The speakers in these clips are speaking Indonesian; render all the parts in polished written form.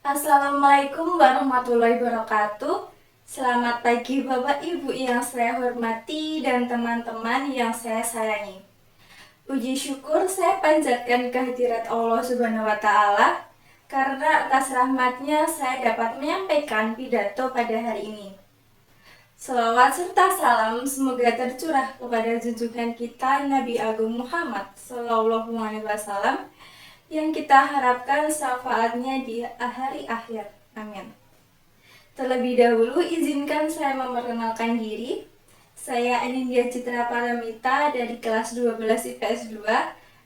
Assalamualaikum warahmatullahi wabarakatuh. Selamat pagi Bapak Ibu yang saya hormati dan teman-teman yang saya sayangi. Puji syukur saya panjatkan kehadirat Allah Subhanahu wa Ta'ala karena atas rahmatnya saya dapat menyampaikan pidato pada hari ini. Selawat serta salam semoga tercurah kepada junjungan kita Nabi Agung Muhammad Sallallahu Alaihi Wasallam yang kita harapkan syafaatnya di hari akhir. Amin. Terlebih dahulu izinkan saya memperkenalkan diri. Saya Anindya Citra Paramita dari kelas 12 IPS 2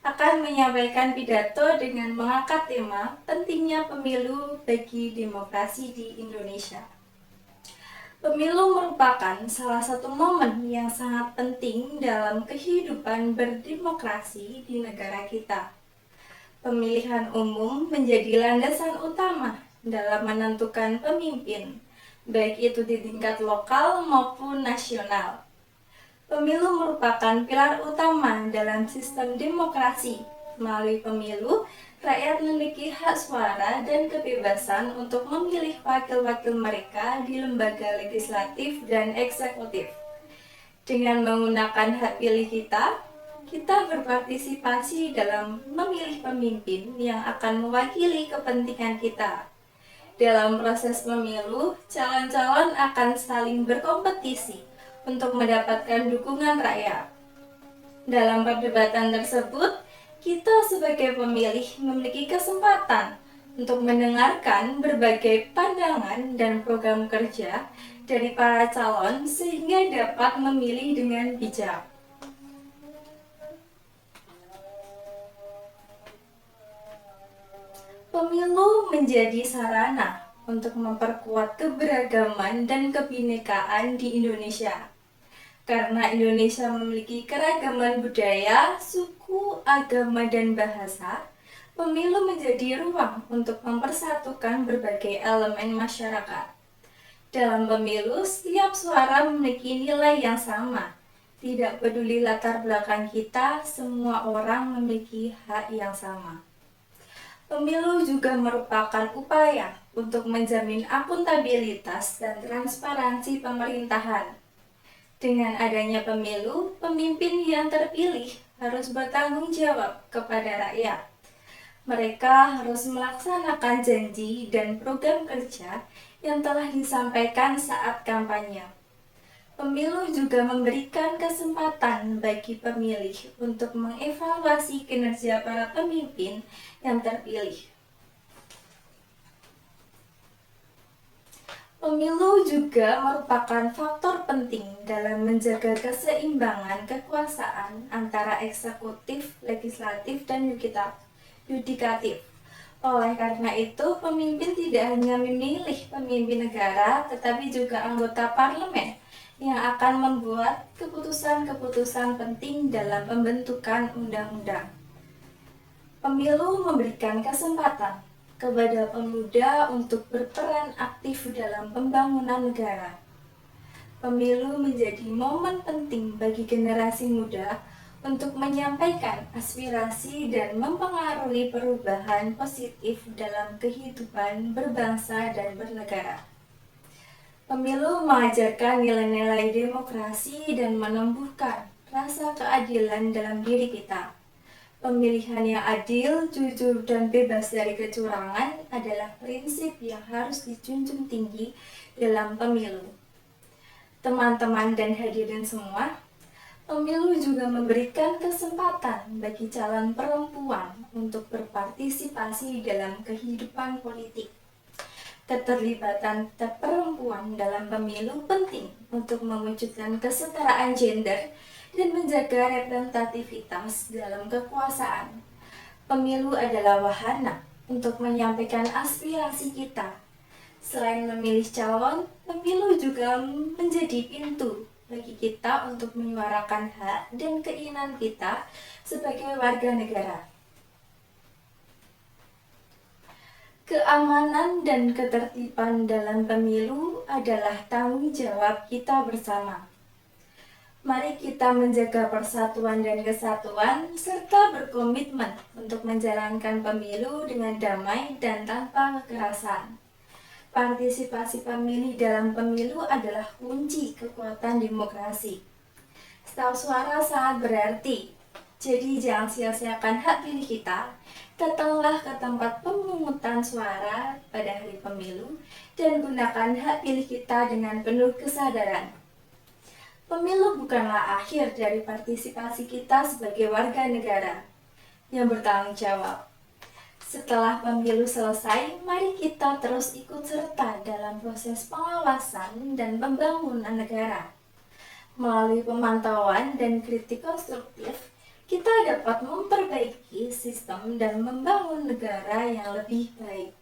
akan menyampaikan pidato dengan mengangkat tema pentingnya pemilu bagi demokrasi di Indonesia. Pemilu merupakan salah satu momen yang sangat penting dalam kehidupan berdemokrasi di negara kita. Pemilihan umum menjadi landasan utama dalam menentukan pemimpin, baik itu di tingkat lokal maupun nasional. Pemilu merupakan pilar utama dalam sistem demokrasi. Melalui pemilu, rakyat memiliki hak suara dan kebebasan untuk memilih wakil-wakil mereka di lembaga legislatif dan eksekutif. Dengan menggunakan hak pilih kita berpartisipasi dalam memilih pemimpin yang akan mewakili kepentingan kita. Dalam proses pemilu, calon-calon akan saling berkompetisi untuk mendapatkan dukungan rakyat. Dalam perdebatan tersebut, kita sebagai pemilih memiliki kesempatan untuk mendengarkan berbagai pandangan dan program kerja dari para calon sehingga dapat memilih dengan bijak. Pemilu menjadi sarana untuk memperkuat keberagaman dan kebinekaan di Indonesia. Karena Indonesia memiliki keragaman budaya, suku, agama, dan bahasa, pemilu menjadi ruang untuk mempersatukan berbagai elemen masyarakat. Dalam pemilu, setiap suara memiliki nilai yang sama. Tidak peduli latar belakang kita, semua orang memiliki hak yang sama. Pemilu juga merupakan upaya untuk menjamin akuntabilitas dan transparansi pemerintahan. Dengan adanya pemilu, pemimpin yang terpilih harus bertanggung jawab kepada rakyat. Mereka harus melaksanakan janji dan program kerja yang telah disampaikan saat kampanye. Pemilu juga memberikan kesempatan bagi pemilih untuk mengevaluasi kinerja para pemimpin yang terpilih. Pemilu juga merupakan faktor penting dalam menjaga keseimbangan kekuasaan antara eksekutif, legislatif, dan yudikatif. Oleh karena itu, pemimpin tidak hanya memilih pemimpin negara, tetapi juga anggota parlemen yang akan membuat keputusan-keputusan penting dalam pembentukan undang-undang. Pemilu memberikan kesempatan kepada pemuda untuk berperan aktif dalam pembangunan negara. Pemilu menjadi momen penting bagi generasi muda untuk menyampaikan aspirasi dan mempengaruhi perubahan positif dalam kehidupan berbangsa dan bernegara. Pemilu mengajarkan nilai-nilai demokrasi dan menumbuhkan rasa keadilan dalam diri kita. Pemilihan yang adil, jujur, dan bebas dari kecurangan adalah prinsip yang harus dijunjung tinggi dalam pemilu. Teman-teman dan hadirin semua, pemilu juga memberikan kesempatan bagi calon perempuan untuk berpartisipasi dalam kehidupan politik. Keterlibatan perempuan dalam pemilu penting untuk mewujudkan kesetaraan gender dan menjaga representativitas dalam kekuasaan. Pemilu adalah wahana untuk menyampaikan aspirasi kita. Selain memilih calon, pemilu juga menjadi pintu bagi kita untuk menyuarakan hak dan keinginan kita sebagai warga negara. Keamanan dan ketertiban dalam pemilu adalah tanggung jawab kita bersama. Mari kita menjaga persatuan dan kesatuan serta berkomitmen untuk menjalankan pemilu dengan damai dan tanpa kekerasan. Partisipasi pemilih dalam pemilu adalah kunci kekuatan demokrasi. Setiap suara sangat berarti, jadi jangan sia-siakan hak pilih kita. Datanglah ke tempat pemungutan suara pada hari pemilu dan gunakan hak pilih kita dengan penuh kesadaran. Pemilu bukanlah akhir dari partisipasi kita sebagai warga negara yang bertanggung jawab. Setelah pemilu selesai, mari kita terus ikut serta dalam proses pengawasan dan pembangunan negara. Melalui pemantauan dan kritik konstruktif, kita dapat memperbaiki sistem dan membangun negara yang lebih baik.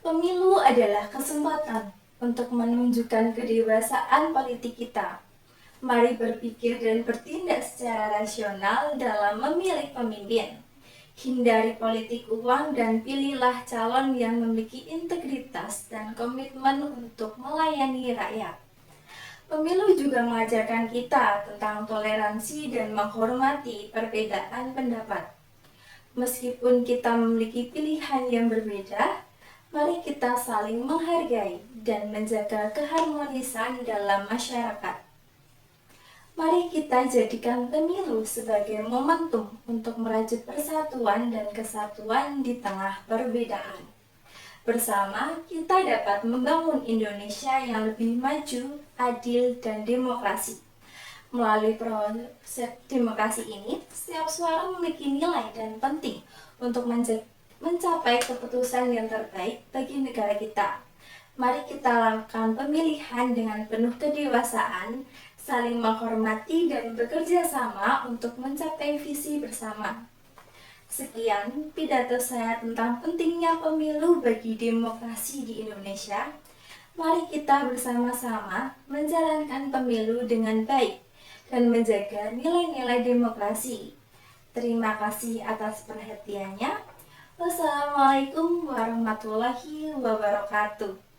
Pemilu adalah kesempatan untuk menunjukkan kedewasaan politik kita. Mari berpikir dan bertindak secara rasional dalam memilih pemimpin. Hindari politik uang dan pilihlah calon yang memiliki integritas dan komitmen untuk melayani rakyat. Pemilu juga mengajarkan kita tentang toleransi dan menghormati perbedaan pendapat. Meskipun kita memiliki pilihan yang berbeda, mari kita saling menghargai dan menjaga keharmonisan dalam masyarakat. Mari kita jadikan pemilu sebagai momentum untuk merajut persatuan dan kesatuan di tengah perbedaan. Bersama, kita dapat membangun Indonesia yang lebih maju, adil, dan demokrasi. Melalui proses demokrasi ini, setiap suara memiliki nilai dan penting untuk mencapai keputusan yang terbaik bagi negara kita. Mari kita lakukan pemilihan dengan penuh kedewasaan, saling menghormati dan bekerja sama untuk mencapai visi bersama. Sekian pidato saya tentang pentingnya pemilu bagi demokrasi di Indonesia. Mari kita bersama-sama menjalankan pemilu dengan baik dan menjaga nilai-nilai demokrasi. Terima kasih atas perhatiannya. Wassalamualaikum warahmatullahi wabarakatuh.